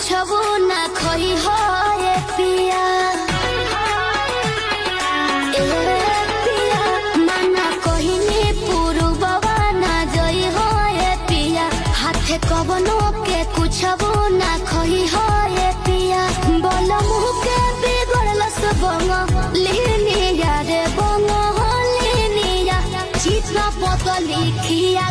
कुछ वो ना खोई हो ये पिया माना कोहिनी पुरुबवा ना जई हो ये पिया हाथे कवनो के कुछ वो ना खोई हो ये पिया बोल मुह के बिगड़ल सबंग लेनी यारे बंग लेनी या चित्र पत लिखिया